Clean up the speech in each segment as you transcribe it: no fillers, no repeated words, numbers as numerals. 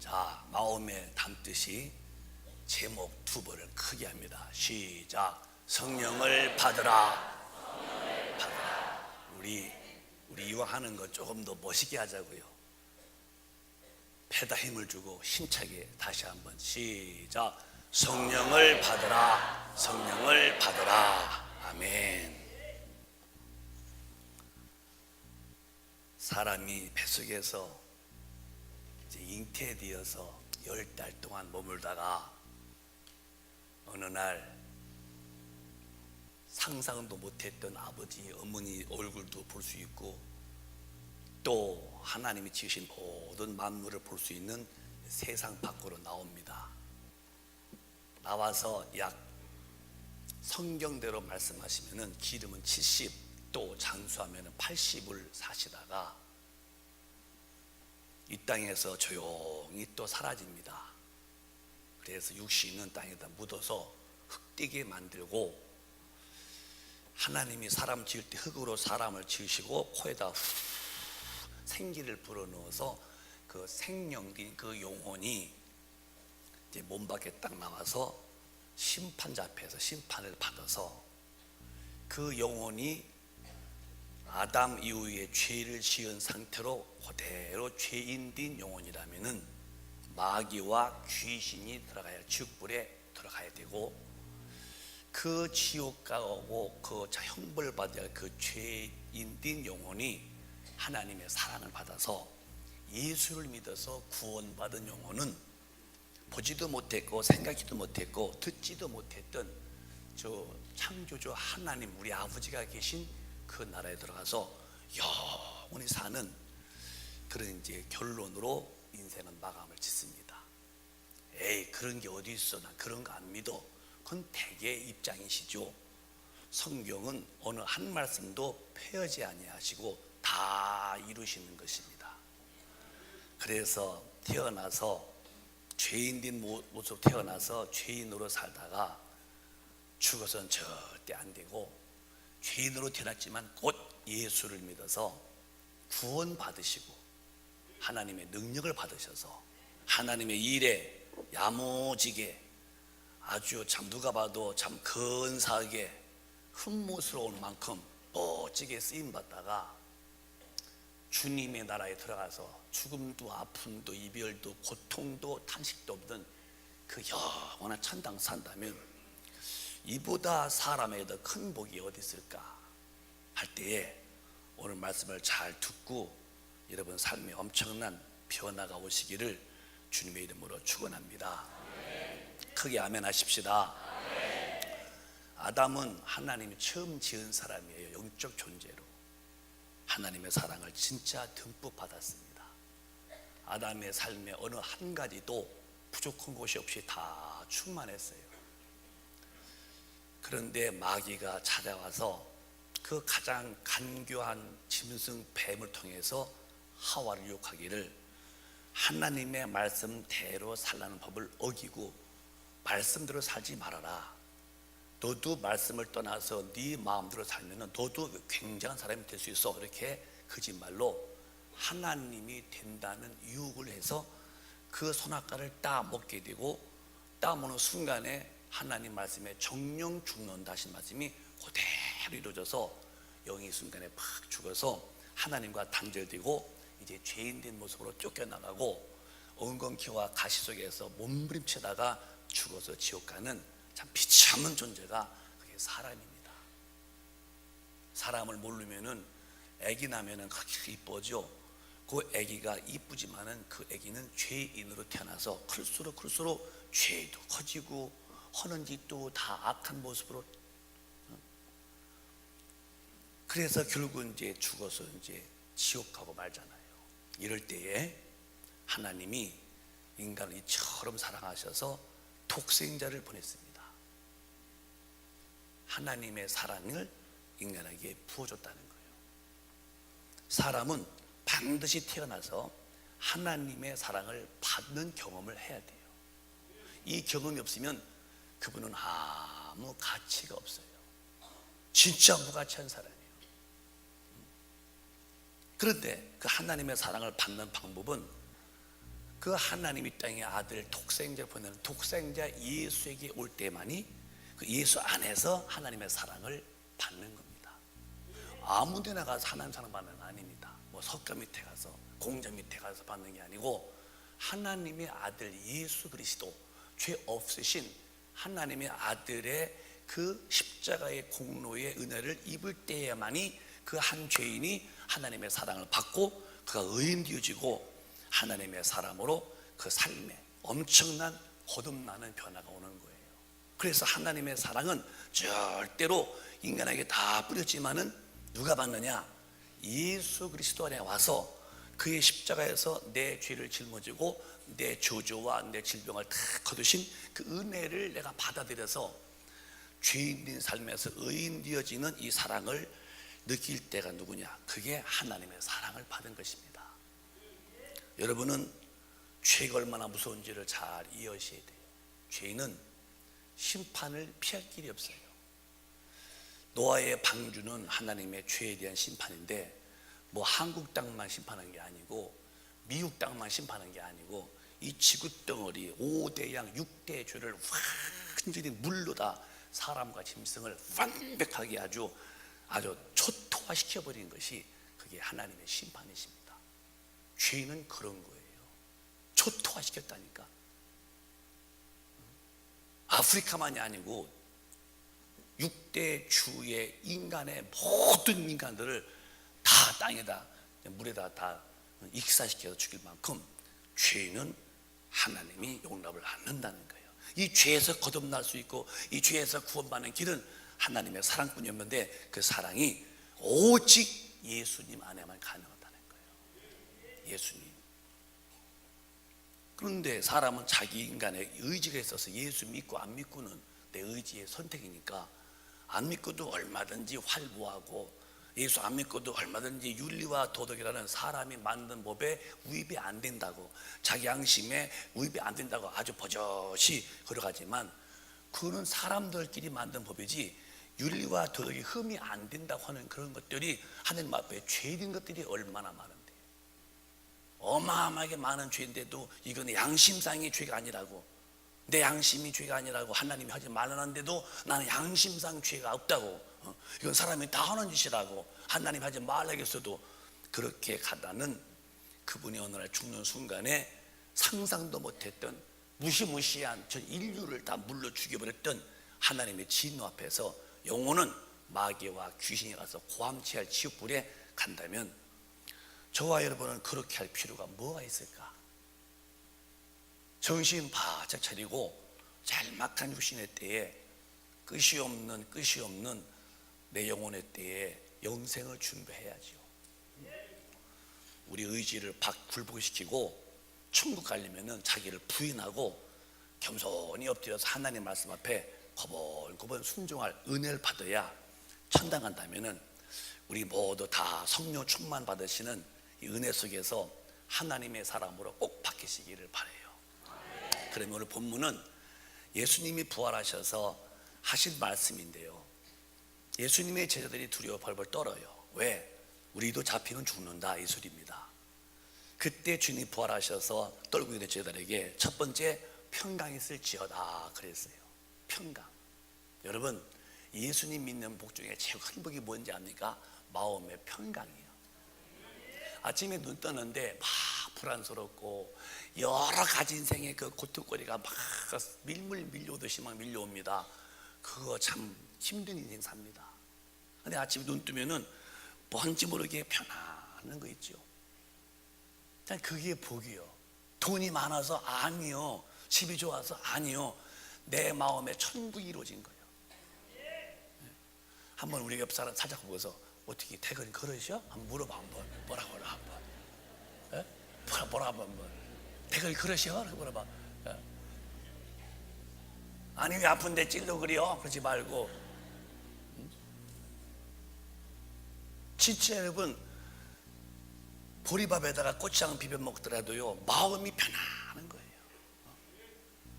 자, 마음에 담듯이 제목 두 번을 크게 합니다. 시작. 성령을 받으라. 우리 이왕 하는 거 조금 더 멋있게 하자고요. 패다 힘을 주고 힘차게 다시 한번 시작. 성령을 받으라. 성령을 받으라. 아멘. 사람이 뱃속에서 이제 잉태되어서 10달 동안 머물다가 어느 날 상상도 못했던 아버지, 어머니 얼굴도 볼 수 있고 또 하나님이 지으신 모든 만물을 볼 수 있는 세상 밖으로 나옵니다. 나와서 약 성경대로 말씀하시면은 기름은 70, 또 장수하면은 80을 사시다가 이 땅에서 조용히 또 사라집니다. 그래서 육신은 땅에다 묻어서 흙되게 만들고, 하나님이 사람 지을 때 흙으로 사람을 지으시고 코에다 생기를 불어넣어서 그 생명인 그 영혼이 이제 몸 밖에 딱 나와서 심판자 앞에서 심판을 받아서 그 영혼이 아담 이후에 죄를 지은 상태로 그대로 죄인된 영혼이라면은 마귀와 귀신이 들어가야 할 지옥불에 들어가야 되고, 그 지옥 가고 그 형벌 받아야 할 그 죄인된 영혼이 하나님의 사랑을 받아서 예수를 믿어서 구원받은 영혼은 보지도 못했고 생각지도 못했고 듣지도 못했던 저 창조주 하나님, 우리 아버지가 계신 그 나라에 들어가서 영원히 사는 그런 이제 결론으로 인생은 마감을 짓습니다. 에이, 그런 게 어디 있어, 난 그런 거 안 믿어. 그건 대개의 입장이시죠. 성경은 어느 한 말씀도 폐하지 아니하시고 다 이루시는 것입니다. 그래서 태어나서 죄인된 모습으로 태어나서 죄인으로 살다가 죽어서는 절대 안 되고, 죄인으로 태어났지만 곧 예수를 믿어서 구원 받으시고 하나님의 능력을 받으셔서 하나님의 일에 야무지게 아주 참 누가 봐도 참 근사하게 흠모스러울 만큼 멋지게 쓰임받다가 주님의 나라에 들어가서 죽음도 아픔도 이별도 고통도 탄식도 없는 그 영원한 천당 산다면 이보다 사람에게 더 큰 복이 어디 있을까 할 때에 오늘 말씀을 잘 듣고 여러분 삶에 엄청난 변화가 오시기를 주님의 이름으로 축원합니다. 크게 아멘 하십시다. 아담은 하나님이 처음 지은 사람이에요. 영적 존재로 하나님의 사랑을 진짜 듬뿍 받았습니다. 아담의 삶에 어느 한 가지도 부족한 곳이 없이 다 충만했어요. 그런데 마귀가 찾아와서 그 가장 간교한 짐승 뱀을 통해서 하와를 유혹하기를, 하나님의 말씀대로 살라는 법을 어기고 말씀대로 살지 말아라. 너도 말씀을 떠나서 네 마음대로 살면 너도 굉장한 사람이 될 수 있어. 이렇게 거짓말로 하나님이 된다는 유혹을 해서 그 선악과를 따 먹게 되고, 따 먹는 순간에 하나님 말씀에 정령 죽는다 하신 말씀이 그대로 이루어져서 영이 순간에 팍 죽어서 하나님과 단절되고 이제 죄인된 모습으로 쫓겨나가고 엉겅퀴와 가시 속에서 몸부림치다가 죽어서 지옥 가는 참 비참한 존재가 그게 사람입니다. 사람을 모르면은 아기 나면은 그렇게 이뻐져. 그 아기가 이쁘지만은 그 아기는 죄인으로 태어나서 클수록 죄도 커지고 하는 짓도 다 악한 모습으로. 그래서 결국 이제 죽어서 이제 지옥 가고 말잖아요. 이럴 때에 하나님이 인간을 이처럼 사랑하셔서 독생자를 보냈습니다. 하나님의 사랑을 인간에게 부어줬다는 거예요. 사람은 반드시 태어나서 하나님의 사랑을 받는 경험을 해야 돼요. 이 경험이 없으면 그분은 아무 가치가 없어요. 진짜 무가치한 사람이에요. 그런데 그 하나님의 사랑을 받는 방법은 그 하나님이 땅에 아들 독생자를 보내는 독생자 예수에게 올 때만이 그 예수 안에서 하나님의 사랑을 받는 겁니다. 아무 데나 가서 하나님 사랑 받는 건 아닙니다. 뭐 석가 밑에 가서 공장 밑에 가서 받는 게 아니고 하나님의 아들 예수 그리스도, 죄 없으신 하나님의 아들의 그 십자가의 공로의 은혜를 입을 때에만이 그 한 죄인이 하나님의 사랑을 받고 그가 의인 되어지고 하나님의 사람으로 그 삶에 엄청난 거듭나는 변화가 오는 거예요. 그래서 하나님의 사랑은 절대로 인간에게 다 뿌렸지만은 누가 받느냐? 예수 그리스도 안에 와서 그의 십자가에서 내 죄를 짊어지고 내 저주와 내 질병을 다 거두신 그 은혜를 내가 받아들여서 죄인된 삶에서 의인 되어지는 이 사랑을 느낄 때가 누구냐? 그게 하나님의 사랑을 받은 것입니다. 여러분은 죄가 얼마나 무서운지를 잘 이해하셔야 돼요. 죄인은 심판을 피할 길이 없어요. 노아의 방주는 하나님의 죄에 대한 심판인데 뭐 한국 땅만 심판한 게 아니고 미국 땅만 심판한 게 아니고 이 지구덩어리 5대양 6대의 죄를 완전히 물로 다 사람과 짐승을 완벽하게 아주 초토화시켜버린 것이 그게 하나님의 심판이십니다. 죄인은 그런 거예요. 초토화시켰다니까. 아프리카만이 아니고 6대 주의 인간의 모든 인간들을 다 땅에다 물에다 다 익사시켜서 죽일 만큼 죄인은 하나님이 용납을 않는다는 거예요. 이 죄에서 거듭날 수 있고 이 죄에서 구원받는 길은 하나님의 사랑뿐이었는데 그 사랑이 오직 예수님 안에만 가능하다는 거예요. 예수님. 그런데 사람은 자기 인간의 의지가 있어서 예수 믿고 안 믿고는 내 의지의 선택이니까 안 믿고도 얼마든지 활보하고 예수 안 믿고도 얼마든지 윤리와 도덕이라는 사람이 만든 법에 위배 안 된다고, 자기 양심에 위배 안 된다고 아주 버젓이 걸어가지만 그거는 사람들끼리 만든 법이지 윤리와 도덕이 흠이 안 된다고 하는 그런 것들이 하나님 앞에 죄인 것들이 얼마나 많은데, 어마어마하게 많은 죄인데도 이건 양심상의 죄가 아니라고, 내 양심이 죄가 아니라고 하나님이 하지 말라는데도 나는 양심상 죄가 없다고, 이건 사람이 다 하는 짓이라고 하나님 하지 말라고 했어도 그렇게 가다는 그분이 어느 날 죽는 순간에 상상도 못했던 무시무시한 전 인류를 다 물러 죽여버렸던 하나님의 진노 앞에서 영혼은 마귀와 귀신이 가서 고함치할 지옥불에 간다면 저와 여러분은 그렇게 할 필요가 뭐가 있을까? 정신 바짝 차리고 짤막한 육신의 때에 끝이 없는 내 영혼의 때에 영생을 준비해야죠. 우리 의지를 굴복시키고 천국 가려면 자기를 부인하고 겸손히 엎드려서 하나님 말씀 앞에 거벌거벌 순종할 은혜를 받아야 천당 간다면 우리 모두 다 성령 충만 받으시는 이 은혜 속에서 하나님의 사람으로 꼭 바뀌시기를 바라요. 그러면 오늘 본문은 예수님이 부활하셔서 하신 말씀인데요, 예수님의 제자들이 두려워 벌벌 떨어요. 왜? 우리도 잡히면 죽는다, 이 소리입니다. 그때 주님이 부활하셔서 떨고 있는 제자들에게 첫 번째 평강이 있을지어다 그랬어요. 평강. 여러분, 예수님 믿는 복 중에 제일 큰 복이 뭔지 압니까? 마음의 평강이에요. 아침에 눈 뜨는데 막 불안스럽고 여러 가지 인생의 그 고통거리가 막 밀물 밀려오듯이 막 밀려옵니다. 그거 참 힘든 인생 삽니다. 근데 아침에 눈 뜨면은 뭔지 모르게 편안한 거 있죠. 그게 복이요. 돈이 많아서 아니요. 집이 좋아서 아니요. 내 마음에 천국이 이루어진 거예요. 한번 우리 옆 사람 살짝 보고서 어떻게 퇴근 그러셔? 한번 물어봐. 한번 뭐라고 그래 한번. 뭐라 한번 퇴근 그러셔? 물어봐. 아니 왜 아픈데 찔러 그래요? 그러지 말고. 진짜 여러분, 보리밥에다가 고추장 비벼 먹더라도요 마음이 편안한 거예요.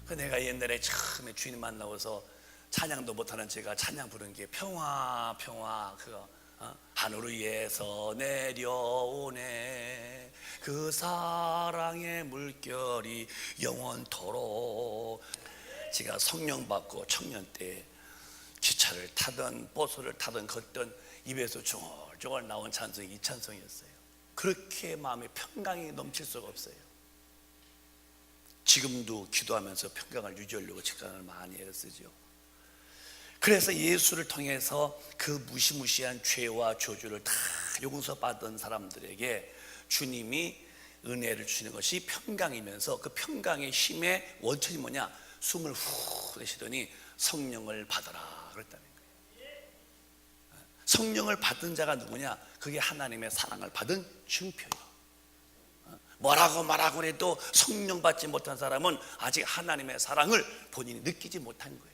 그 내가 옛날에 처음에 주님 만나고서 찬양도 못하는 제가 찬양 부른 게 평화 그거 하늘 위에서 내려오네 그 사랑의 물결이 영원토록. 제가 성령 받고 청년 때 기차를 타든 버스를 타든 걷던 입에서 중얼중얼 나온 찬송이 이 찬송이었어요. 그렇게 마음에 평강이 넘칠 수가 없어요. 지금도 기도하면서 평강을 유지하려고 책강을 많이 애쓰죠. 그래서 예수를 통해서 그 무시무시한 죄와 저주를 다 용서받은 사람들에게 주님이 은혜를 주시는 것이 평강이면서 그 평강의 힘의 원천이 뭐냐? 숨을 후 내쉬더니 성령을 받아라 그랬다는 거예요. 성령을 받은 자가 누구냐? 그게 하나님의 사랑을 받은 증표예요. 뭐라고 말하고 해도 성령 받지 못한 사람은 아직 하나님의 사랑을 본인이 느끼지 못한 거예요.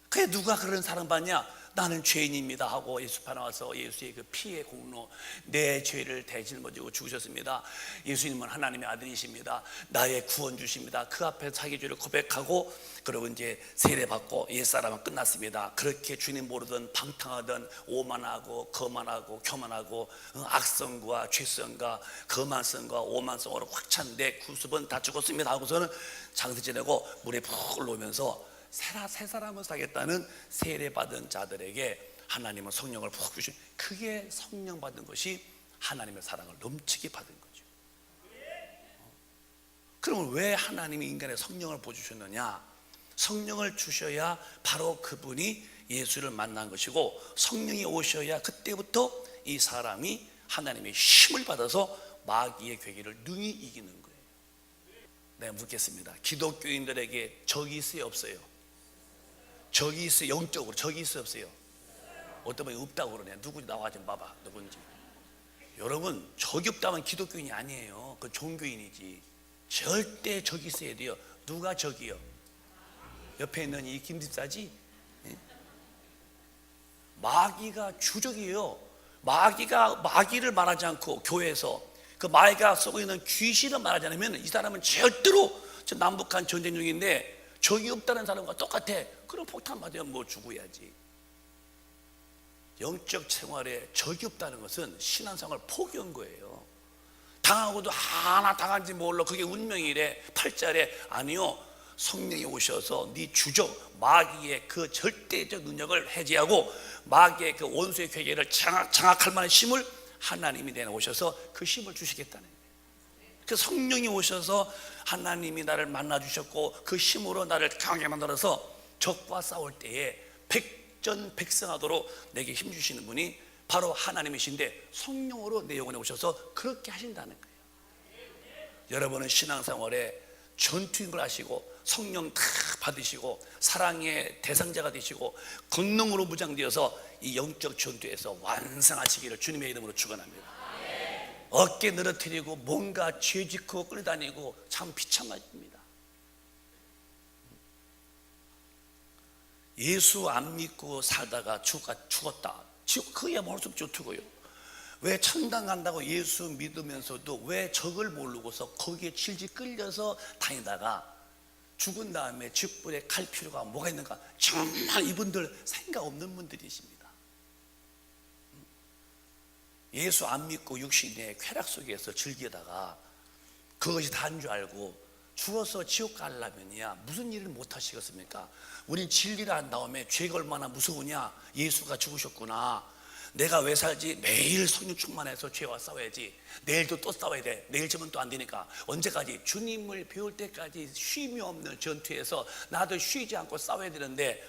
그게 누가 그런 사랑받냐? 나는 죄인입니다 하고 예수께 나와서 예수의 그 피의 공로, 내 죄를 대짊어지고 죽으셨습니다. 예수님은 하나님의 아들이십니다. 나의 구원주십니다. 그 앞에 자기 죄를 고백하고 그리고 이제 세례받고 옛사람은 끝났습니다. 그렇게 주님 모르던 방탕하던 오만하고 거만하고 교만하고 악성과 죄성과 거만성과 오만성으로 확 찬 내 구습은 다 죽었습니다 하고서는 장세 지내고 물에 푹 놓으면서 새 사람을 사겠다는 세례받은 자들에게 하나님은 성령을 푹 주신, 그게 성령 받은 것이 하나님의 사랑을 넘치게 받은 거죠. 그러면 왜 하나님이 인간의 성령을 보여주셨느냐? 성령을 주셔야 바로 그분이 예수를 만난 것이고, 성령이 오셔야 그때부터 이 사람이 하나님의 힘을 받아서 마귀의 괴계를 능히 이기는 거예요. 내가 묻겠습니다. 기독교인들에게 적이 있어요, 없어요? 적이 있어요? 영적으로 적이 있어요, 없어요? 어떤 분이 없다고 그러네. 누구지? 나와 좀 봐봐. 누군지. 여러분, 적이 없다면 기독교인이 아니에요. 그 종교인이지. 절대 적이 있어야 돼요. 누가 적이요? 옆에 있는 이 김집사지? 마귀가 주적이에요. 마귀를 말하지 않고 교회에서 그 마귀가 쓰고 있는 귀신을 말하지 않으면 이 사람은 절대로, 저 남북한 전쟁 중인데 적이 없다는 사람과 똑같아. 그럼 폭탄 맞으면 뭐 죽어야지. 영적 생활에 적이 없다는 것은 신앙생활을 포기한 거예요. 당하고도 하나 당한지 몰라. 그게 운명이래. 8절에 아니요, 성령이 오셔서 네 주적 마귀의 그 절대적 능력을 해제하고 마귀의 그 원수의 괴계를 장악할 만한 힘을 하나님이 내놓으셔서 그 힘을 주시겠다는 거예요. 그 성령이 오셔서 하나님이 나를 만나 주셨고 그 힘으로 나를 강하게 만들어서 적과 싸울 때에 백전백승하도록 내게 힘 주시는 분이 바로 하나님이신데, 성령으로 내 영혼에 오셔서 그렇게 하신다는 거예요. 여러분은 신앙생활에 전투인 걸 아시고 성령 다 받으시고 사랑의 대상자가 되시고 권능으로 무장되어서 이 영적 전투에서 완성하시기를 주님의 이름으로 축원합니다. 어깨 늘어뜨리고 뭔가 죄짓고 끌다니고 참 비참합니다. 예수 안 믿고 살다가 죽었다. 그야 모르겠 좋고요. 왜 천당 간다고 예수 믿으면서도 왜 적을 모르고서 거기에 질질 끌려서 다니다가 죽은 다음에 쥐뿔에 갈 필요가 뭐가 있는가? 정말 이분들 생각 없는 분들이십니다. 예수 안 믿고 육신의 쾌락 속에서 즐기다가 그것이 다인 줄 알고 죽어서 지옥 가려면야 무슨 일을 못 하시겠습니까? 우린 진리를 안 나오면 죄가 얼마나 무서우냐? 예수가 죽으셨구나. 내가 왜 살지? 매일 성령 충만해서 죄와 싸워야지. 내일도 또 싸워야 돼. 내일 지면 또 안 되니까. 언제까지? 주님을 배울 때까지 쉼이 없는 전투에서 나도 쉬지 않고 싸워야 되는데,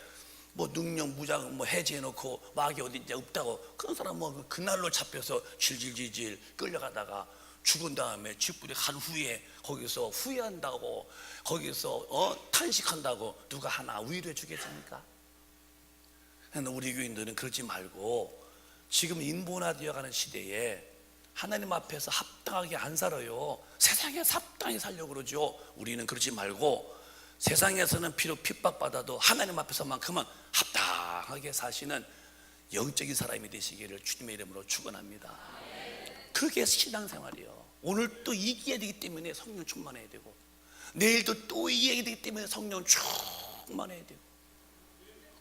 뭐 능력 무장 뭐 해제해놓고 마귀 어딘지 없다고 그런 사람 뭐 그날로 잡혀서 질질질질 끌려가다가 죽은 다음에 쥐뿔이 간 후에 거기서 후회한다고, 거기서 탄식한다고 누가 하나 위로해 주겠습니까? 우리 교인들은 그러지 말고 지금 인본화되어가는 시대에 하나님 앞에서 합당하게 안 살아요. 세상에서 합당히 살려고 그러죠. 우리는 그러지 말고 세상에서는 비록 핍박받아도 하나님 앞에서만큼은 합당하게 사시는 영적인 사람이 되시기를 주님의 이름으로 축원합니다. 그게 신앙생활이에요. 오늘 또 이겨야 되기 때문에 성령 충만해야 되고, 내일도 또 이겨야 되기 때문에 성령 충만해야 되고,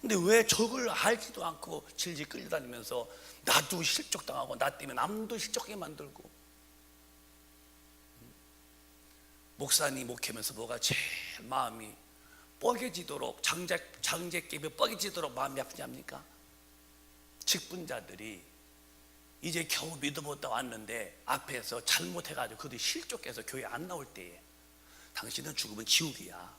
근데 왜 적을 알지도 않고 질질 끌려다니면서 나도 실족당하고 나 때문에 남도 실족하게 만들고. 목사님 목회하면서 뭐가 제일 마음이 뻐개지도록, 장제깨비 뻐개지도록 마음이 아프냐입니까? 직분자들이 이제 겨우 믿어보다 왔는데 앞에서 잘못해가지고 그들이 실족해서 교회 안 나올 때에 당신은 죽으면 지옥이야.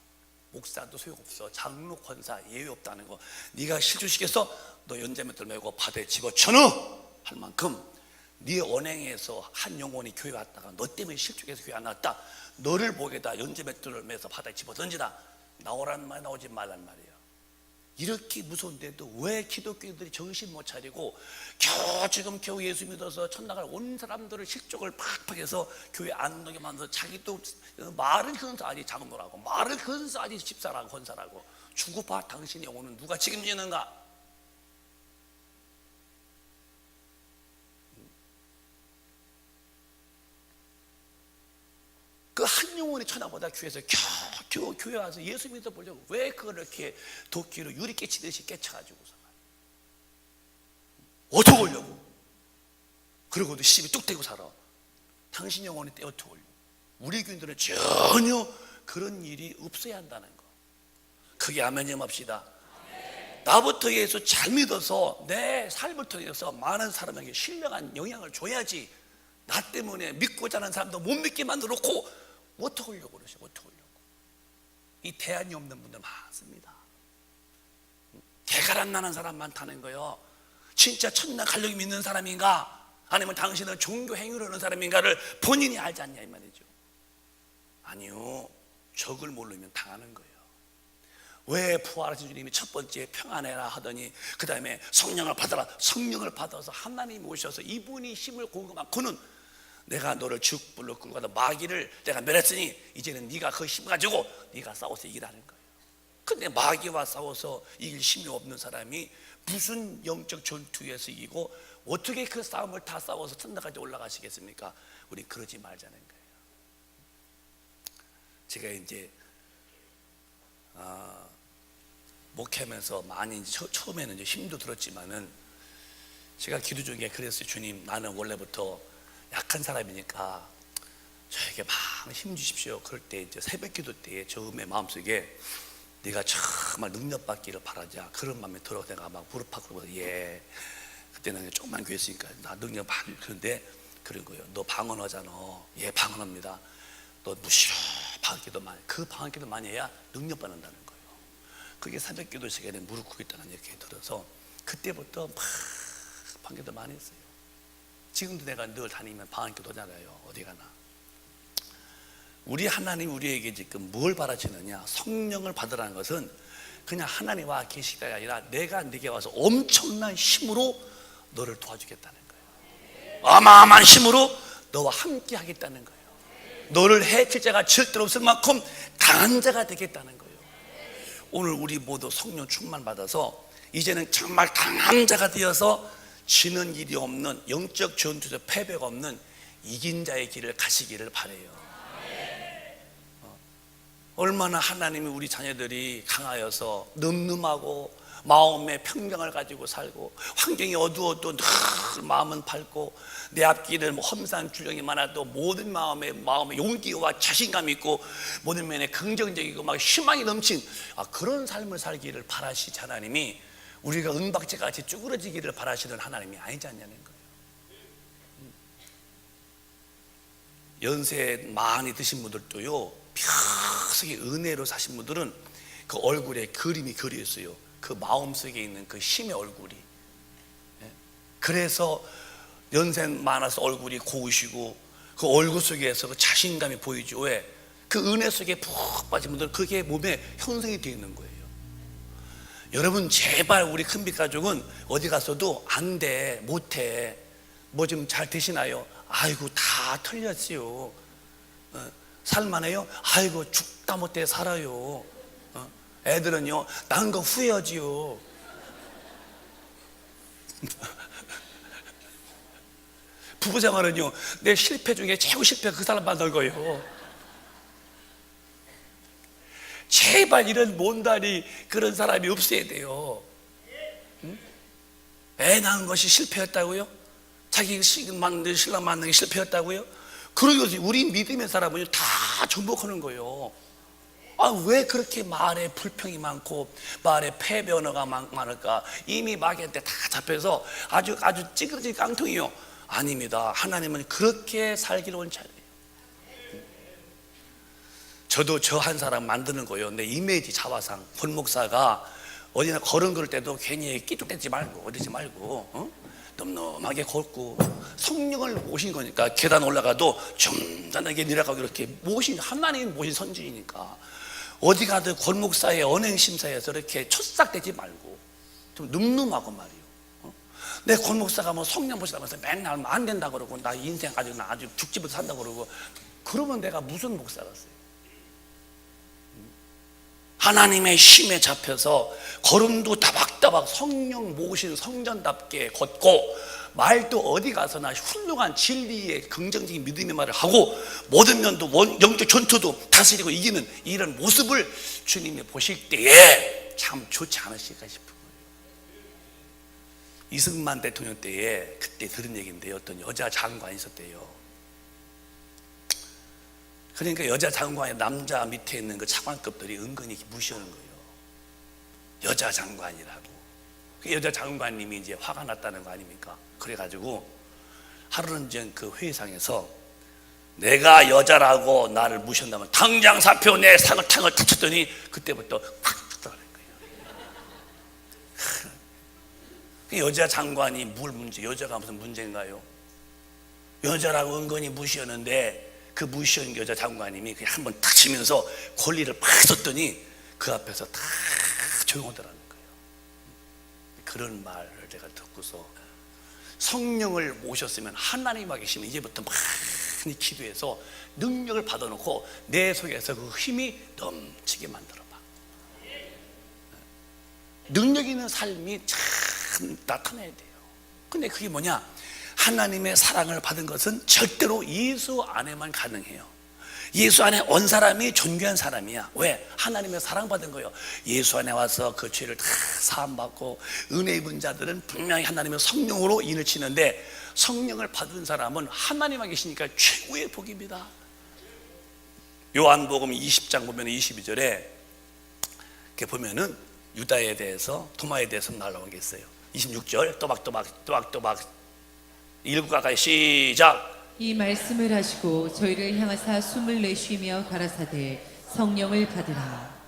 목사도 소용없어. 장로, 권사 예외 없다는 거. 네가 실족시켜서 너 연자맷돌 메고 바다에 집어쳐넣어 할 만큼 네 언행에서 한 영혼이 교회 왔다가 너 때문에 실족해서 교회 안 나왔다. 너를 목에다 연자맷돌을 매서 바다에 집어 던지라. 나오라는 말 나오지 말란 말이에요. 이렇게 무서운데도 왜 기독교인들이 정신 못 차리고 겨우 예수 믿어서 천당을 온 사람들을 실족을 팍팍 해서 교회 안 오게 만들어서 자기도 말을 근사하지 장로라고, 말을 근사하지 집사라고, 권사라고. 주고 봐. 당신의 영혼은 누가 책임지는가? 그 한 영혼이 천하보다 교회에서 겨우 교회 와서 예수 믿어 보려고 왜 그걸 이렇게 도끼로 유리 깨치듯이 깨쳐가지고서 어떻게 하려고? 그러고도 시비 뚝 떼고 살아. 당신 영혼이 어떻게 하려고? 우리 교인들은 전혀 그런 일이 없어야 한다는 거. 크게 아멘님 합시다. 나부터 예수 잘 믿어서 내 삶을 통해서 많은 사람에게 신령한 영향을 줘야지. 나 때문에 믿고자 하는 사람도 못 믿게 만들어 놓고 어떻게 하려고 그러셔? 어떻게 하려고? 이 대안이 없는 분들 많습니다. 대가란 나는 사람 많다는 거예요. 진짜 천당 가려고 믿는 사람인가? 아니면 당신은 종교 행위를 하는 사람인가를 본인이 알지 않냐 이 말이죠. 아니요, 적을 모르면 당하는 거예요. 왜 부활하신 주님이 첫 번째 평안해라 하더니 그 다음에 성령을 받아라. 성령을 받아서 하나님이 오셔서 이분이 힘을 공급한 그는 내가 너를 죽불로 끌고 가다 마귀를 내가 멸했으니 이제는 네가 그 힘 가지고 네가 싸워서 이기라는 거예요. 근데 마귀와 싸워서 이길 힘이 없는 사람이 무슨 영적 전투에서 이기고 어떻게 그 싸움을 다 싸워서 천당까지 올라가시겠습니까? 우리 그러지 말자는 거예요. 제가 이제 목회하면서 많이 처음에는 이제 힘도 들었지만은 제가 기도 중에 그랬어요. 주님, 나는 원래부터 약한 사람이니까 저에게 막 힘 주십시오. 그럴 때 이제 새벽 기도 때에 처음에 마음속에 네가 정말 능력 받기를 바라자 그런 마음이 들어. 내가 막 무릎하고 예. 그때는 조금만 교회 있으니까 나 능력 받을. 그런데 그런 거예요. 너 방언하잖아. 예, 방언합니다. 너 무시로 방언기도 많이. 그 방언기도 많이 해야 능력 받는다는 거예요. 그게 새벽 기도 시간에 무릎 꿇겠다는 이렇게 들어서 그때부터 막 방언기도 많이 했어요. 지금도 내가 늘 다니면 방언기도 하잖아요. 어디 가나. 우리 하나님 우리에게 지금 뭘 바라시느냐? 성령을 받으라는 것은 그냥 하나님과 계시가 아니라 내가 네게 와서 엄청난 힘으로 너를 도와주겠다는 거예요. 어마어마한 힘으로 너와 함께 하겠다는 거예요. 너를 해칠 자가 절대로 없을 만큼 강한 자가 되겠다는 거예요. 오늘 우리 모두 성령 충만 받아서 이제는 정말 강한 자가 되어서 지는 일이 없는 영적 전투에서 패배가 없는 이긴 자의 길을 가시기를 바라요. 얼마나 하나님이 우리 자녀들이 강하여서 늠름하고 마음의 평강을 가지고 살고 환경이 어두워도 늘 마음은 밝고 내 앞길은 험산 출렁이 많아도 모든 마음에 용기와 자신감이 있고 모든 면에 긍정적이고 막 희망이 넘친 그런 삶을 살기를 바라시지 하나님이 우리가 은박지같이 쭈그러지기를 바라시는 하나님이 아니지 않냐는 거예요. 연세 많이 드신 분들도요, 평생에 은혜로 사신 분들은 그 얼굴에 그림이 그려 있어요. 그 마음속에 있는 그 힘의 얼굴이. 그래서 연세 많아서 얼굴이 고우시고 그 얼굴 속에서 그 자신감이 보이죠. 왜? 그 은혜 속에 푹 빠진 분들은 그게 몸에 형성이 되어 있는 거예요. 여러분 제발 우리 큰빛 가족은 어디 가서도 안 돼, 못해, 뭐 좀 잘 되시나요? 아이고 다 틀렸어요. 살만해요? 아이고 죽다 못해 살아요. 애들은요 난 거 후회하지요. 부부생활은요 내 실패 중에 최고 실패가 그 사람 만날 거예요. 제발 이런 못다리 그런 사람이 없어야 돼요. 애 낳은 것이 실패였다고요? 자기 신랑 만나는 게 실패였다고요? 그러고 우리 믿음의 사람은 다 정복하는 거예요. 왜 그렇게 말에 불평이 많고 말에 패배 언어가 많을까? 이미 마귀한테 다 잡혀서 아주 찌그러진 깡통이요. 아닙니다. 하나님은 그렇게 살기로 온 자예요. 저도 저 한 사람 만드는 거예요. 내 이미지 자화상. 권 목사가 어디나 걸음 걸을 때도 괜히 끼뚝대지 말고 어디지 말고 늠름하게 걷고 성령을 모신 거니까 계단 올라가도 점잖하게 내려가고 이렇게 하나님 모신 선지이니까 어디 가든 권 목사의 언행 심사에서 이렇게 촛싹대지 말고 좀 늠름하고 말이에요. 내 권 목사가 뭐 성령 모시다면서 맨날 안 된다 그러고 나 인생 가지고 나 아주 죽지부터 산다 그러고 그러면 내가 무슨 목사겠어요? 하나님의 힘에 잡혀서 걸음도 따박따박 성령 모신 성전답게 걷고 말도 어디 가서나 훌륭한 진리의 긍정적인 믿음의 말을 하고 모든 면도 영적 전투도 다스리고 이기는 이런 모습을 주님이 보실 때에 참 좋지 않으실까 싶은 거예요. 이승만 대통령 때에 그때 들은 얘기인데요. 어떤 여자 장관이 있었대요. 그러니까 여자 장관의 남자 밑에 있는 그 차관급들이 은근히 무시하는 거예요. 여자 장관이라고. 그 여자 장관님이 이제 화가 났다는 거 아닙니까? 그래가지고 하루는 전 그 회의상에서 내가 여자라고 나를 무시한다면 당장 사표 내 탕을 탁 쳤더니 그때부터 팍 쳤다는 거예요. 여자 장관이 뭘 문제? 여자가 무슨 문제인가요? 여자라고 은근히 무시하는데 그 무시한 여자 장관님이 그냥 한번 탁 치면서 권리를 팍 썼더니 그 앞에서 다 조용하더라는 거예요. 그런 말을 제가 듣고서 성령을 모셨으면 하나님 와 계시면 이제부터 많이 기도해서 능력을 받아놓고 내 속에서 그 힘이 넘치게 만들어봐. 능력 있는 삶이 참 나타나야 돼요. 근데 그게 뭐냐? 하나님의 사랑을 받은 것은 절대로 예수 안에만 가능해요. 예수 안에 온 사람이 존귀한 사람이야. 왜? 하나님의 사랑받은 거예요. 예수 안에 와서 그 죄를 다 사함받고 은혜 입은 자들은 분명히 하나님의 성령으로 인을 치는데 성령을 받은 사람은 하나님 와 계시니까 최고의 복입니다. 요한복음 20장 보면 22절에 이렇게 보면은 유다에 대해서 도마에 대해서 나온 게 있어요. 26절 또박또박 읽고 가까이 시작. 이 말씀을 하시고 저희를 향하사 숨을 내쉬며 가라사대 성령을 받으라.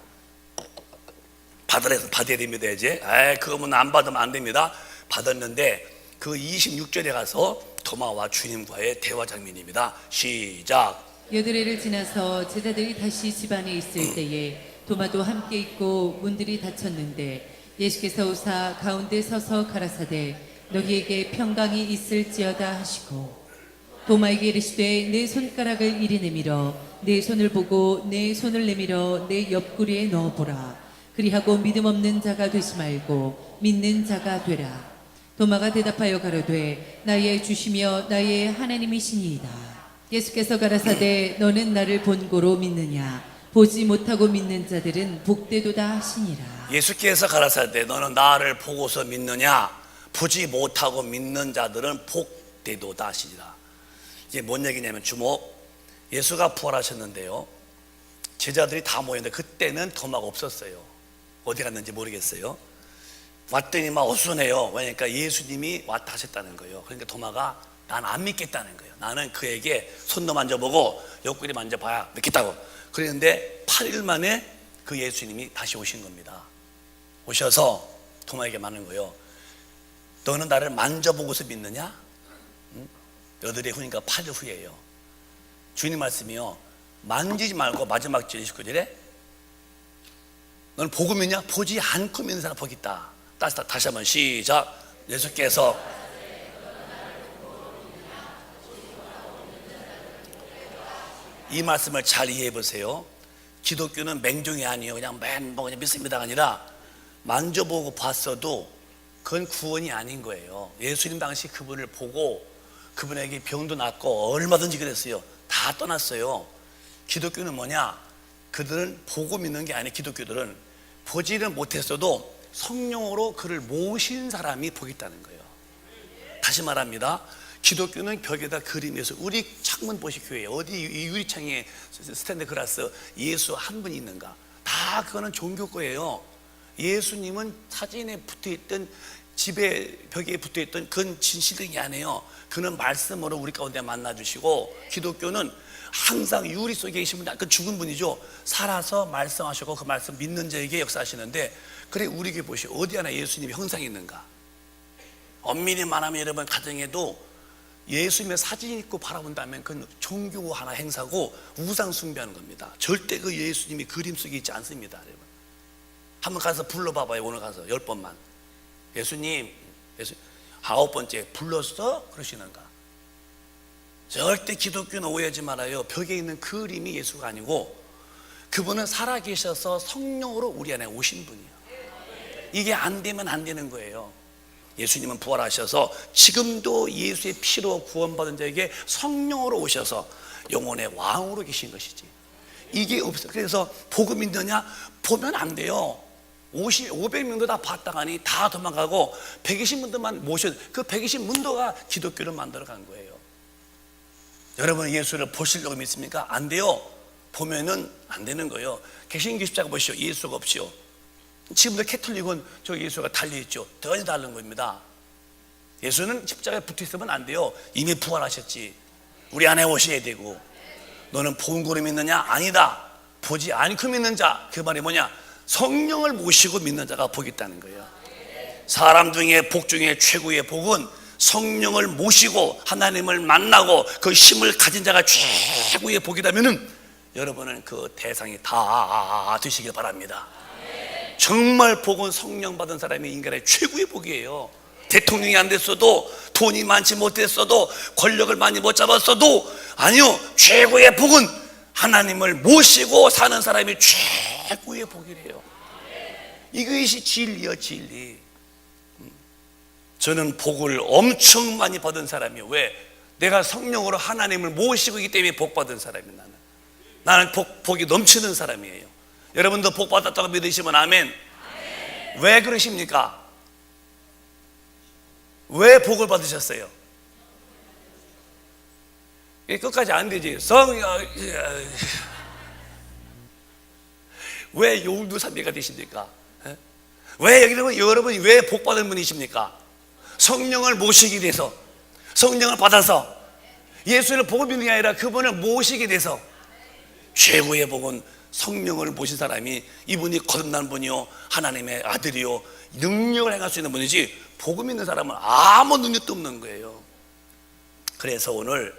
받아야 됩니다. 이제 그거면 안 받으면 안 됩니다. 받았는데 그 26절에 가서 도마와 주님과의 대화 장면입니다. 시작. 여드레를 지나서 제자들이 다시 집안에 있을 때에 도마도 함께 있고 문들이 닫혔는데 예수께서 오사 가운데 서서 가라사대 너희에게 평강이 있을지어다 하시고 도마에게 이르시되 내 손가락을 이리 내밀어 내 손을 보고 내 손을 내밀어 내 옆구리에 넣어보라. 그리하고 믿음 없는 자가 되지 말고 믿는 자가 되라. 도마가 대답하여 가로되 나의 주시며 나의 하나님이시니이다. 예수께서 가라사대 너는 나를 본고로 믿느냐? 보지 못하고 믿는 자들은 복되도다 하시니라. 예수께서 가라사대 너는 나를 보고서 믿느냐? 보지 못하고 믿는 자들은 복되도다 하시니라. 이게 뭔 얘기냐면 주목. 예수가 부활하셨는데요, 제자들이 다 모였는데 그때는 도마가 없었어요. 어디 갔는지 모르겠어요. 왔더니 막 어수선해요. 왜냐니까 예수님이 왔다 하셨다는 거예요. 그러니까 도마가 난 안 믿겠다는 거예요. 나는 그에게 손도 만져보고 옆구리 만져봐야 믿겠다고. 그랬는데 8일 만에 그 예수님이 다시 오신 겁니다. 오셔서 도마에게 말하는 거예요. 너는 나를 만져보고서 믿느냐? 여드레 후니까 8일 후예요. 주님 말씀이요, 만지지 말고 마지막 절 29절에 너는 보고 믿냐? 보지 않고 믿는 사람 복이 있다. 다시 한번 시작. 예수께서 이 말씀을 잘 이해해 보세요. 기독교는 맹종이 아니에요. 그냥 그냥 믿습니다가 아니라 만져보고 봤어도 그건 구원이 아닌 거예요. 예수님 당시 그분을 보고 그분에게 병도 낫고 얼마든지 그랬어요. 다 떠났어요. 기독교는 뭐냐? 그들은 보고 믿는 게 아니에요. 기독교들은 보지는 못했어도 성령으로 그를 모신 사람이 복이 있다는 거예요. 다시 말합니다. 기독교는 벽에다 그림에서 우리 창문 보시 교회 어디 이 유리창에 스탠드 글라스 예수 한 분이 있는가? 다 그거는 종교 거예요. 예수님은 사진에 붙어있던 집에 벽에 붙어있던 그건 진실등이 아니에요. 그는 말씀으로 우리 가운데 만나주시고, 기독교는 항상 유리 속에 계신 분이 그 죽은 분이죠. 살아서 말씀하시고 그 말씀 믿는 자에게 역사하시는데, 그래 우리 교회 보시오. 어디 하나 예수님이 형상이 있는가? 엄밀히 말하면 여러분 가정에도 예수님의 사진 있고 바라본다면 그건 종교 하나 행사고 우상 숭배하는 겁니다. 절대 그 예수님이 그림 속에 있지 않습니다. 여러분 한번 가서 불러봐봐요. 오늘 가서 10번만 예수님 9번째 불렀어? 그러시는가? 절대 기독교는 오해하지 말아요. 벽에 있는 그림이 예수가 아니고 그분은 살아계셔서 성령으로 우리 안에 오신 분이에요. 이게 안 되면 안 되는 거예요. 예수님은 부활하셔서 지금도 예수의 피로 구원받은 자에게 성령으로 오셔서 영혼의 왕으로 계신 것이지. 이게 없어요. 그래서 복음 믿느냐? 보면 안 돼요. 500명도 다 봤다가니 다 도망가고 120문도만 모셔, 그 120문도가 기독교를 만들어 간 거예요. 여러분 예수를 보시려고 믿습니까? 안 돼요. 보면은 안 되는 거예요. 개신교 십자가 보시오. 예수가 없이요. 지금도 캐톨릭은 저 예수가 달려있죠. 더 다른 겁니다. 예수는 십자가에 붙어있으면 안 돼요. 이미 부활하셨지. 우리 안에 오셔야 되고. 너는 본 거로 믿느냐? 아니다. 보지 않고 믿는 자. 그 말이 뭐냐? 성령을 모시고 믿는 자가 복이 있다는 거예요. 사람 중에 복 중에 최고의 복은 성령을 모시고 하나님을 만나고 그 힘을 가진 자가 최고의 복이라면은 여러분은 그 대상이 다 되시길 바랍니다. 정말 복은 성령 받은 사람이 인간의 최고의 복이에요. 대통령이 안 됐어도, 돈이 많지 못했어도, 권력을 많이 못 잡았어도, 아니요, 최고의 복은 하나님을 모시고 사는 사람이 최고의 복이래요. 이것이 진리요, 진리. 저는 복을 엄청 많이 받은 사람이에요. 왜? 내가 성령으로 하나님을 모시고 있기 때문에 복 받은 사람이에요. 나는 복이 넘치는 사람이에요. 여러분도 복 받았다고 믿으시면 아멘. 왜 그러십니까? 왜 복을 받으셨어요? 끝까지 안 되지. 왜 용두삼비가 되십니까? 왜 여러분이 왜 복 받은 분이십니까? 성령을 모시게 돼서, 성령을 받아서, 예수를 복을 믿는 게 아니라 그분을 모시게 돼서. 최고의 복은 성령을 모신 사람이, 이분이 거듭난 분이요, 하나님의 아들이요, 능력을 행할 수 있는 분이지, 복음 있는 사람은 아무 능력도 없는 거예요. 그래서 오늘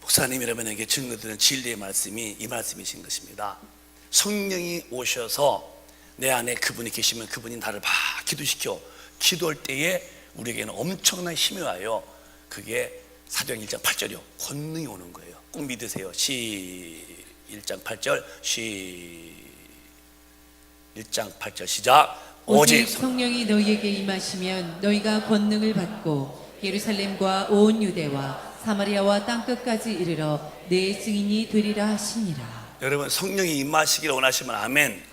목사님 여러분에게 증거드리는 진리의 말씀이 이 말씀이신 것입니다. 성령이 오셔서 내 안에 그분이 계시면 그분이 나를 막 기도시켜. 기도할 때에 우리에게는 엄청난 힘이 와요. 그게 사도행 1장 8절이요. 권능이 오는 거예요. 꼭 믿으세요. 1장 8절 1장 8절 시작. 오직 성령이 너희에게 임하시면 너희가 권능을 받고 예루살렘과 온 유대와 사마리아와 땅끝까지 이르러 내 증인이 되리라 하시니라. 여러분 성령이 임하시기를 원하시면 아멘.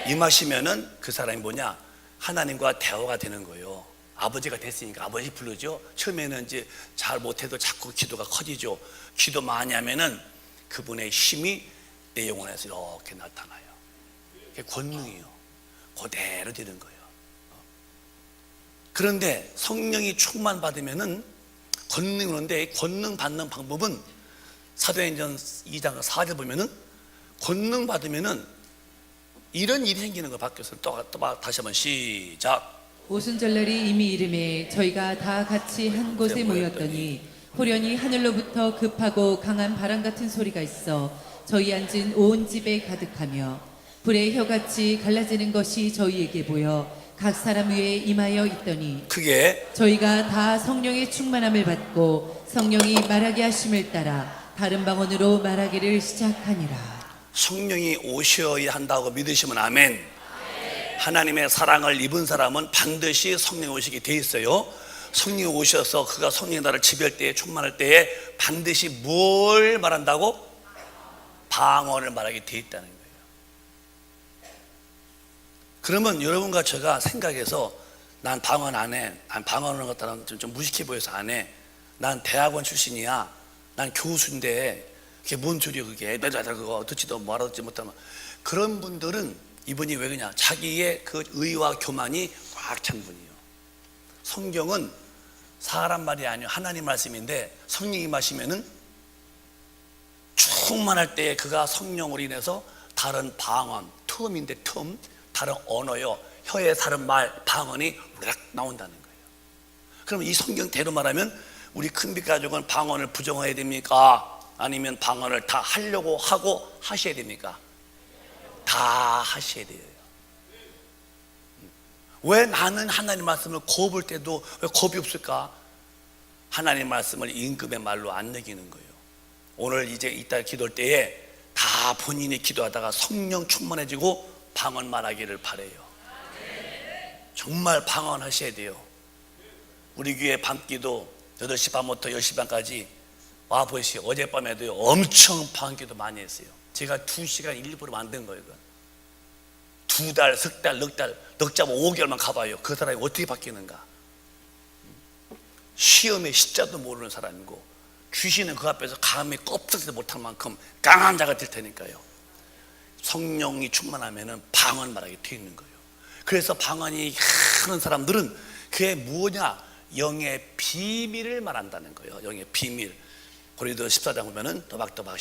임하시면은 그 사람이 뭐냐? 하나님과 대화가 되는 거예요. 아버지가 됐으니까 아버지 부르죠. 처음에는 이제 잘 못해도 자꾸 기도가 커지죠. 기도 많이 하면은 그분의 힘이 내 영혼에서 이렇게 나타나요. 그게 권능이에요. 그대로 되는 거예요. 그런데 성령이 충만 받으면은 권능이 오는데, 권능 받는 방법은 사도행전 2장 4절 보면은 권능 받으면은 이런 일이 생기는 거. 밖에서 또 다시 한번 시작. 오순절날이 이미 이름에 저희가 다 같이 한 곳에 모였더니 호련히 하늘로부터 급하고 강한 바람 같은 소리가 있어 저희 앉은 온 집에 가득하며 불의 혀같이 갈라지는 것이 저희에게 보여 각 사람 위에 임하여 있더니 크게 저희가 다 성령의 충만함을 받고 성령이 말하게 하심을 따라 다른 방언으로 말하기를 시작하니라. 성령이 오셔야 한다고 믿으시면 아멘. 하나님의 사랑을 입은 사람은 반드시 성령이 오시게 돼 있어요. 성령이 오셔서 그가 성령의 나를 지배할 때에, 충만할 때에 반드시 뭘 말한다고? 방언을 말하게 돼 있다는 거예요. 그러면 여러분과 제가 생각해서 난 방언 안 해. 난 방언하는 것들은 좀 무식해 보여서 안 해. 난 대학원 출신이야. 난 교수인데 그게 뭔 소리야 그게. 그거 듣지도 뭐 알아듣지 못하면. 그런 분들은 이분이 왜 그러냐. 자기의 그 의와 교만이 꽉 찬 분이에요. 성경은 사람 말이 아니요 하나님 말씀인데 성령이 마시면은 충만할 때에 그가 성령으로 인해서 다른 방언, 텀인데 텀, 다른 언어요. 혀의 다른 말, 방언이 락 나온다는 거예요. 그럼 이 성경대로 말하면 우리 큰빛 가족은 방언을 부정해야 됩니까? 아니면 방언을 다 하려고 하고 하셔야 됩니까? 다 하셔야 돼요. 왜 나는 하나님 말씀을 거부할 때도 왜 겁이 없을까? 하나님 말씀을 임금의 말로 안 내기는 거예요. 오늘 이제 이따 기도할 때에 다 본인이 기도하다가 성령 충만해지고 방언 말하기를 바래요. 정말 방언하셔야 돼요. 우리 교회 밤기도 8시 반부터 10시 반까지 와보시오. 어젯밤에도요 엄청 방언기도 많이 했어요. 제가 2시간 일부러 만든 거예요. 2달, 석 달, 넉 잡아 5개월만 가봐요. 그 사람이 어떻게 바뀌는가. 시험에 십자도 모르는 사람이고 귀신은 그 앞에서 감히 껍질도 못할 만큼 강한 자가 될 테니까요. 성령이 충만하면 방언 말하게 돼 있는 거예요. 그래서 방언이 하는 사람들은 그게 뭐냐, 영의 비밀을 말한다는 거예요. 영의 비밀. 고린도 14장 보면은 또박또박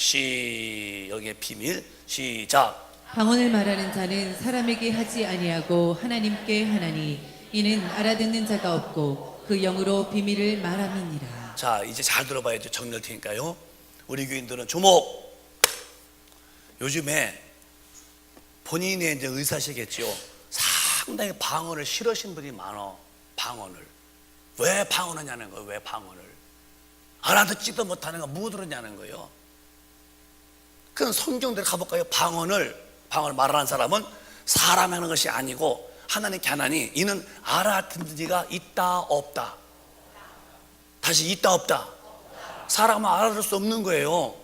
영의 비밀 시작. 방언을 말하는 자는 사람에게 하지 아니하고 하나님께 하나니 이는 알아듣는 자가 없고 그 영으로 비밀을 말함이니라. 자, 이제 잘 들어봐야죠. 정리할 테니까요. 우리 교인들은 주목. 요즘에 본인의 이제 의사시겠죠. 상당히 방언을 싫어하시는 분이 많아. 방언을 왜 방언하냐는 거예요. 왜 방언을 알아듣지도 못하는 거 뭐 들었냐는 거예요. 그럼 성경대로 가볼까요? 방언을 말하는 사람은 사람 하는 것이 아니고 하나님께 하나니 이는 알아듣는 지가 있다 없다. 다시 있다 없다. 사람은 알아들 수 없는 거예요.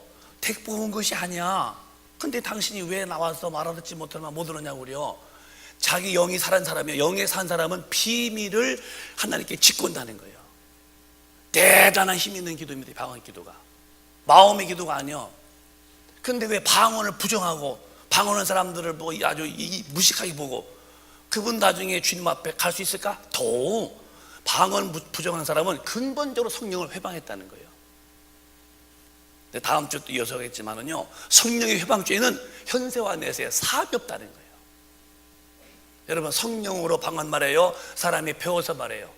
택보 온 것이 아니야. 근데 당신이 왜 나와서 알아듣지 못하면 못 들었냐고 그래요. 자기 영이 살은 사람이에요. 영에 산 사람은 비밀을 하나님께 짓건다는 거예요. 대단한 힘 있는 기도입니다. 방언 기도가 마음의 기도가 아니요. 근데 왜 방언을 부정하고 방언하는 사람들을 뭐 아주 무식하게 보고 그분 나중에 주님 앞에 갈 수 있을까? 더 방언 부정하는 사람은 근본적으로 성령을 회방했다는 거예요. 다음 주 또 이어서 하겠지만은요, 성령의 회방죄에는 현세와 내세에 사업이 없다는 거예요. 여러분, 성령으로 방언 말해요? 사람이 배워서 말해요?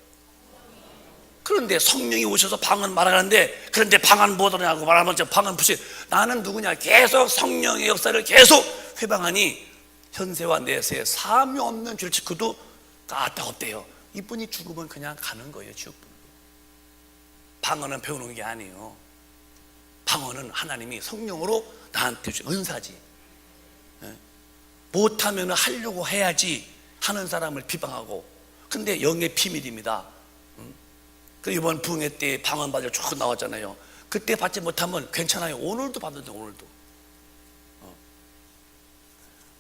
그런데 성령이 오셔서 방언 말하는데, 그런데 방언 못 하냐고 말하면 방언 부시. 나는 누구냐? 계속 성령의 역사를 계속 회방하니 현세와 내세에 사함이 없는 죄를 짓고도 까딱 없대요. 이분이 죽으면 그냥 가는 거예요. 지옥불로. 방언은 배우는 게 아니에요. 방언은 하나님이 성령으로 나한테 주신 은사지. 못하면 하려고 해야지 하는 사람을 비방하고. 근데 영의 비밀입니다. 그 이번 부흥회 때 방언 받을 쭉 나왔잖아요. 그때 받지 못하면 괜찮아요. 오늘도 받는데 오늘도.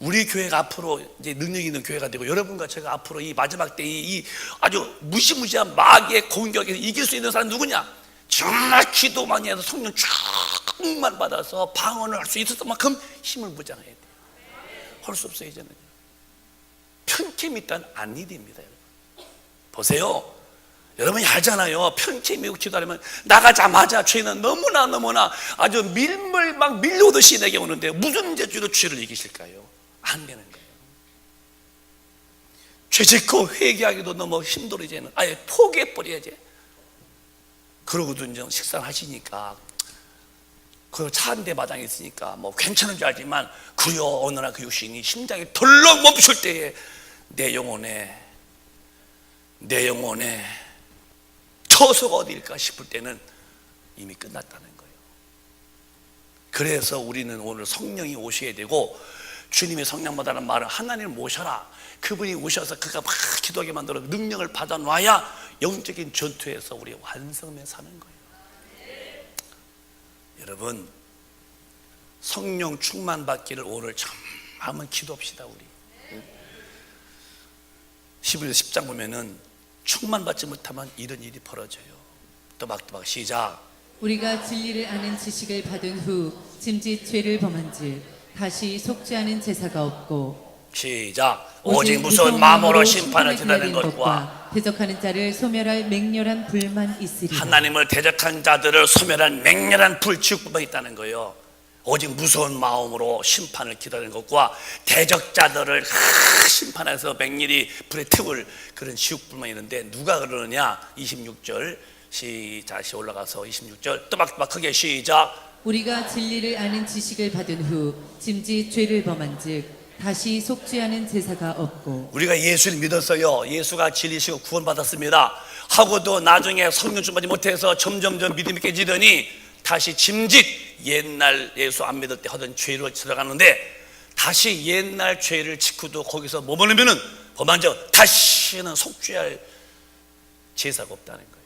우리 교회가 앞으로 이제 능력 있는 교회가 되고 여러분과 제가 앞으로 이 마지막 때 이 아주 무시무시한 마귀의 공격에서 이길 수 있는 사람 누구냐? 정말 기도 많이 해서 성령 충만 받아서 방언을 할 수 있을 만큼 힘을 무장해야 돼요. 할 수 없어요. 이제는 편캠이 있다는 안 일입니다. 보세요. 여러분이 알잖아요. 편캠이고 기도하려면 나가자마자 죄는 너무나 아주 밀물 막 밀려오듯이 내게 오는데 무슨 재주로 죄를 이기실까요? 안 되는 거예요. 죄 짓고 회개하기도 너무 힘들어. 이제는 아예 포기해버려야지. 그러고도 이제 식사를 하시니까 그 차 한 대 마당에 있으니까 뭐 괜찮은 줄 알지만 그려 어느 날 그 육신이 심장이 덜렁 멈출 때에 내 영혼에 저소가 어디일까 싶을 때는 이미 끝났다는 거예요. 그래서 우리는 오늘 성령이 오셔야 되고, 주님의 성령받아라는 말은 하나님을 모셔라. 그분이 오셔서 그가 막 기도하게 만들어 능력을 받아놔야 영적인 전투에서 우리 완성해 사는 거예요. 여러분, 성령 충만 받기를 오늘 참 한번 기도합시다. 우리 11절 10장 보면은 충만받지 못하면 이런 일이 벌어져요. 또박또박 시작. 우리가 진리를 아는 지식을 받은 후 짐짓 죄를 범한즉 다시 속지 않은 제사가 없고 시작. 오직 무서운 마음으로 심판을 기다리는 것과 대적하는 자를 소멸할 맹렬한 불만 있으리라. 하나님을 대적한 자들을 소멸한 맹렬한 불지옥불만 있다는 거예요. 오직 무서운 마음으로 심판을 기다리는 것과 대적자들을 심판해서 맹렬히 불에 태울 그런 지옥불만 있는데, 누가 그러느냐? 26절 시작. 다시 올라가서 26절 또박또박 크게 시작. 우리가 진리를 아는 지식을 받은 후 짐짓 죄를 범한즉 다시 속지 않은 제사가 없고 우리가 예수를 믿었어요. 예수가 진리시고 구원받았습니다 하고도 나중에 성령 충만하지 못해서 점점점 믿음이 깨지더니 다시 짐짓 옛날 예수 안 믿을 때 하던 죄로 들어가는데, 다시 옛날 죄를 짓고도 거기서 머무르면은 범한 적 다시는 속죄할 제사가 없다는 거예요.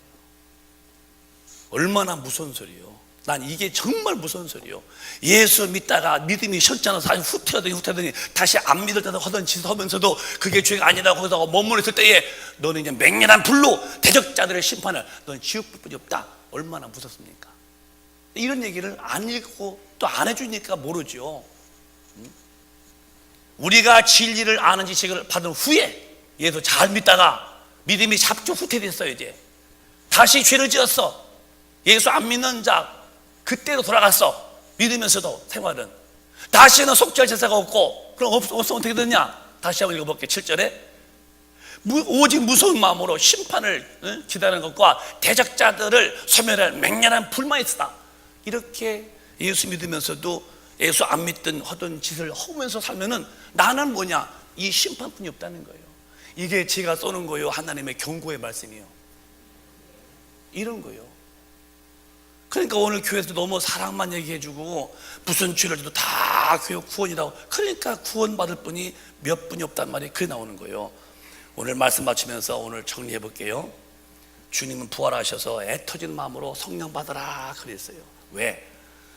얼마나 무서운 소리요. 난 이게 정말 무서운 소리요. 예수 믿다가 믿음이 셨잖아서 아주 후퇴하더니 다시 안 믿을 때도 하던 짓 하면서도 그게 죄가 아니라고 하다가 머무르을 때에 너는 이제 맹렬한 불로 대적자들의 심판을, 너는 지옥불뿐이 없다. 얼마나 무섭습니까? 이런 얘기를 안 읽고 또 안 해주니까 모르죠. 우리가 진리를 아는 지식을 받은 후에 예수 잘 믿다가 믿음이 잡죠 후퇴됐어요. 이제 다시 죄를 지었어. 예수 안 믿는 자 그때로 돌아갔어. 믿으면서도 생활은 다시는 속죄할 제사가 없고, 그럼 없으면 어떻게 되느냐? 다시 한번 읽어볼게요. 7절에 오직 무서운 마음으로 심판을 기다리는 것과 대적자들을 소멸할 맹렬한 불만이 있다. 이렇게 예수 믿으면서도 예수 안 믿든 하던 짓을 하면서 살면은 나는 뭐냐? 이 심판뿐이 없다는 거예요. 이게 제가 쏘는 거예요. 하나님의 경고의 말씀이요. 이런 거예요. 그러니까 오늘 교회에서 너무 사랑만 얘기해주고 무슨 죄를 져도 다 교회 구원이라고, 그러니까 구원받을 분이 몇 분이 없단 말이 그게 나오는 거예요. 오늘 말씀 마치면서 오늘 정리해 볼게요. 주님은 부활하셔서 애터진 마음으로 성령 받으라 그랬어요. 왜?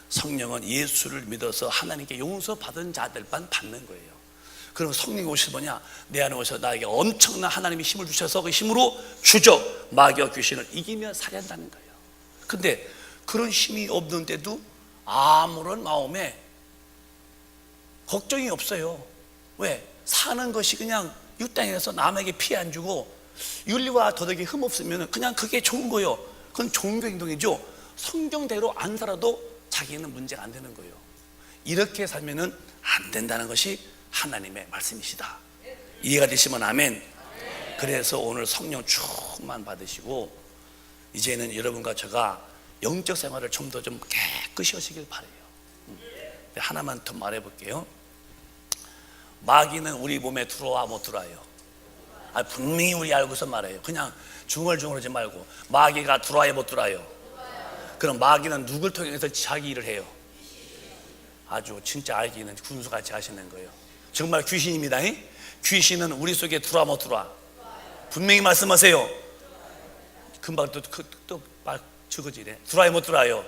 성령은 예수를 믿어서 하나님께 용서받은 자들만 받는 거예요. 그럼 성령이 오셔서 뭐냐? 내 안에 오셔서 나에게 엄청난 하나님의 힘을 주셔서 그 힘으로 주적, 마귀와 귀신을 이기며 살아한다는 거예요. 근데 그런 힘이 없는데도 아무런 마음에 걱정이 없어요. 왜? 사는 것이 그냥 이 땅에서 남에게 피해 안 주고 윤리와 도덕이 흠없으면 그냥 그게 좋은 거예요. 그건 종교 행동이죠. 성경대로 안 살아도 자기는 문제가 안 되는 거예요. 이렇게 살면은 안 된다는 것이 하나님의 말씀이시다. 이해가 되시면 아멘. 그래서 오늘 성령 충만 받으시고 이제는 여러분과 제가 영적 생활을 좀 더 좀 깨끗이 하시길 바라요. 하나만 더 말해볼게요. 마귀는 우리 몸에 들어와 못 들어와요? 분명히 우리 알고서 말해요. 그냥 중얼중얼하지 말고 마귀가 들어와요 못 들어와요? 그럼 마귀는 누굴 통해서 자기 일을 해요? 아주 진짜 알기는 군수같이 하시는 거예요. 정말 귀신입니다. 귀신은 우리 속에 들어와 못 들어와? 분명히 말씀하세요. 금방 또 말 적어지네. 들어와요 못 들어와요?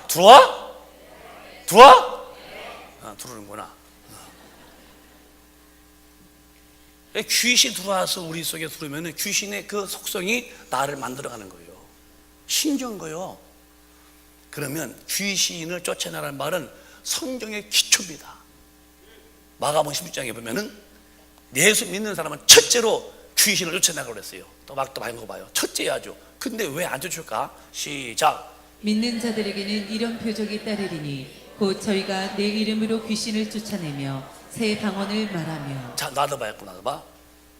들어와? 들어와? 들어오는구나. 귀신 들어와서 우리 속에 들어오면 귀신의 그 속성이 나를 만들어가는 거예요. 신기한 거예요. 그러면 귀신을 쫓아내라는 말은 성경의 기초입니다. 마가복음 16장에 보면은 예수 믿는 사람은 첫째로 귀신을 쫓아내라고 그랬어요. 또박또박 읽어봐요. 첫째야 아주. 근데 왜 안 쫓을까? 시작. 믿는 자들에게는 이런 표적이 따르리니 곧 저희가 내 이름으로 귀신을 쫓아내며 새 방언을 말하며. 자, 놔둬봐.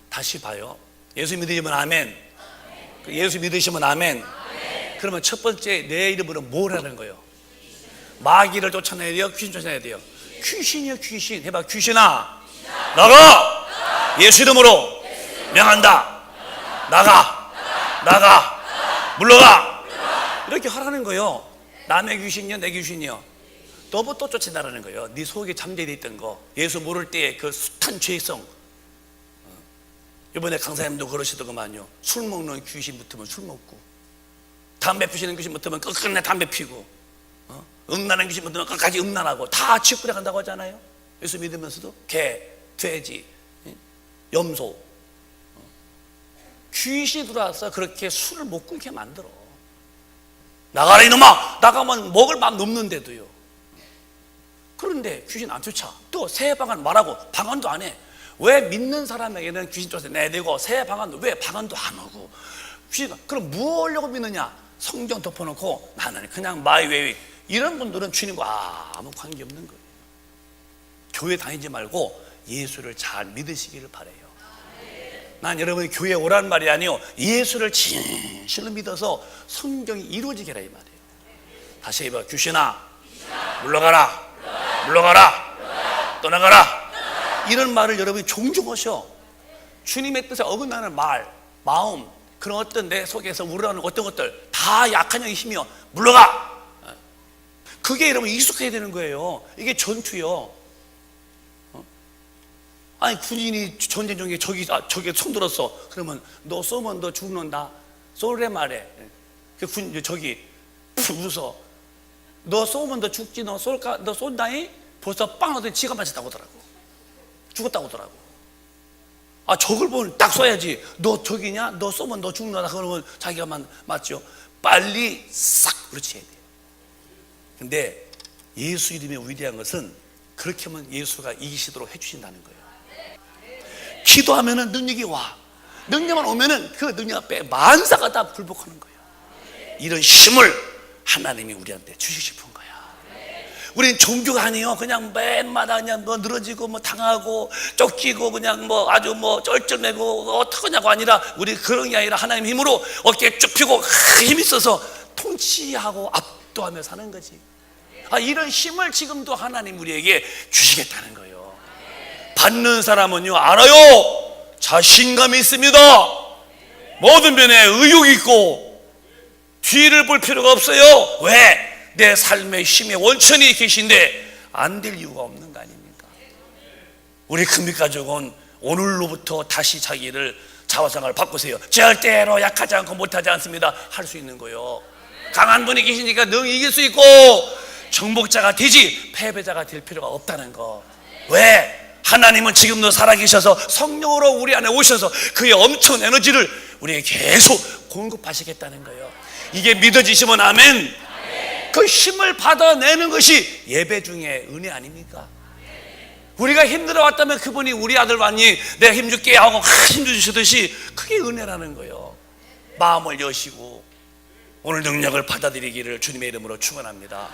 다시 봐요. 예수 믿으시면 아멘. 예수 믿으시면 아멘. 그러면 첫 번째 내 이름으로 뭘 하는 거예요? 마귀를 쫓아내야 돼요? 귀신 쫓아내야 돼요? 귀신이요. 귀신. 해봐. 귀신아 나가. 예수 이름으로 명한다. 나가. 물러가. 이렇게 하라는 거예요. 남의 귀신이요 내 귀신이요? 너부터 쫓아내라는 거예요. 네 속에 잠재되어 있던 거, 예수 모를 때의 그 숱한 죄성. 이번에 강사님도 그러시더구만요. 술 먹는 귀신 붙으면 술 먹고, 담배 피시는 귀신 붙으면 끝끝내 담배 피고, 음란한 귀신 붙으면 끝까지 음란하고, 다 지옥불에 간다고 하잖아요. 예수 믿으면서도 개, 돼지, 염소, 귀신이 들어와서 그렇게 술을 못 끊게 만들어. 나가라 이놈아. 나가면 먹을 맘 넘는데도요. 그런데 귀신 안 쫓아. 또 새 방안 말하고 방언도 안 해. 왜 믿는 사람에게는 귀신 쫓아 내대고 새 방안도 왜 방언도 안 하고 귀신. 그럼 뭐 하려고 믿느냐? 성경 덮어놓고 나는 그냥 마이웨이. 이런 분들은 주님과 아무 관계없는 거예요. 교회 다니지 말고 예수를 잘 믿으시기를 바라요. 난 여러분이 교회에 오라는 말이 아니요, 예수를 진실로 믿어서 성경이 이루어지게 하라 이 말이에요. 다시 해봐. 귀신아 물러가라. 물러가라. 떠나가라. 이런 말을 여러분이 종종 하셔. 주님의 뜻에 어긋나는 말, 마음, 그런 어떤 내 속에서 우러나는 어떤 것들 다 약한 영의 힘이요. 물러가. 그게 여러분 익숙해야 되는 거예요. 이게 전투요. 아니 군인이 전쟁 중에 저기 손 들었어. 그러면 너 쏘면 너 죽는다. 쏘래 말해. 그 군 저기 웃어. 너 쏘면 너 죽지. 너 쏠까? 너 쏜다니? 벌써 빵 하더니 지가 맞았다고 하더라고. 죽었다고 하더라고. 아 저걸 보면 딱 쏴야지. 너 저기냐? 너 쏘면 너 죽는다. 그러면 자기가 맞죠. 빨리 싹 그렇지 해야 돼요. 근데 예수 이름의 위대한 것은 그렇게 하면 예수가 이기시도록 해주신다는 거예요. 기도하면은 능력이 와. 능력만 오면은 그 능력 앞에 만사가 다 굴복하는 거예요. 이런 힘을 하나님이 우리한테 주시고 싶은 거야. 우리는 종교가 아니에요. 그냥 맨마다 그냥 뭐 늘어지고 뭐 당하고 쫓기고 그냥 뭐 아주 뭐 쩔쩔매고 어떡하냐고 아니라 우리 그런 게 아니라 하나님 힘으로 어깨 쭉 펴고 힘 있어서 통치하고 압도하며 사는 거지. 아, 이런 힘을 지금도 하나님 우리에게 주시겠다는 거예요. 받는 사람은요 알아요. 자신감이 있습니다. 모든 면에 의욕이 있고 뒤를 볼 필요가 없어요. 왜? 내 삶의 힘의 원천이 계신데 안 될 이유가 없는 거 아닙니까? 우리 금빛가족은 오늘로부터 다시 자기를 자화상을 바꾸세요. 절대로 약하지 않고 못하지 않습니다. 할 수 있는 거예요. 강한 분이 계시니까 능히 이길 수 있고 정복자가 되지 패배자가 될 필요가 없다는 거. 왜? 하나님은 지금도 살아계셔서 성령으로 우리 안에 오셔서 그의 엄청난 에너지를 우리에게 계속 공급하시겠다는 거예요. 이게 믿어지시면 아멘. 그 힘을 받아내는 것이 예배 중에 은혜 아닙니까? 우리가 힘들어왔다면 그분이 우리 아들 왔니 내가 힘줄게 하고 힘주시듯이 그게 은혜라는 거예요. 마음을 여시고 오늘 능력을 받아들이기를 주님의 이름으로 축원합니다.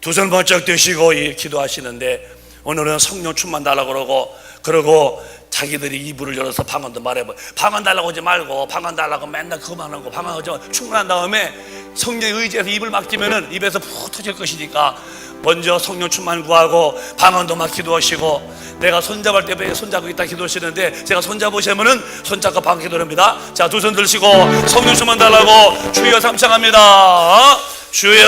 두 손 번쩍 드시고 기도하시는데 오늘은 성령 충만 달라고 그러고 자기들이 이불을 열어서 방언도 말해봐. 방언 달라고 하지 말고 방언 달라고 맨날 그거만 하고 방언 충만한 다음에 성령의 의지에서 입을 막히면은 입에서 푹 터질 것이니까 먼저 성령 충만 구하고 방언도 막 기도하시고 내가 손잡을 때 손잡고 있다 기도하시는데 제가 손잡으시면은 손잡고 방언 기도합니다. 자, 두 손 들시고 성령 충만 달라고 주여 삼창합니다. 주여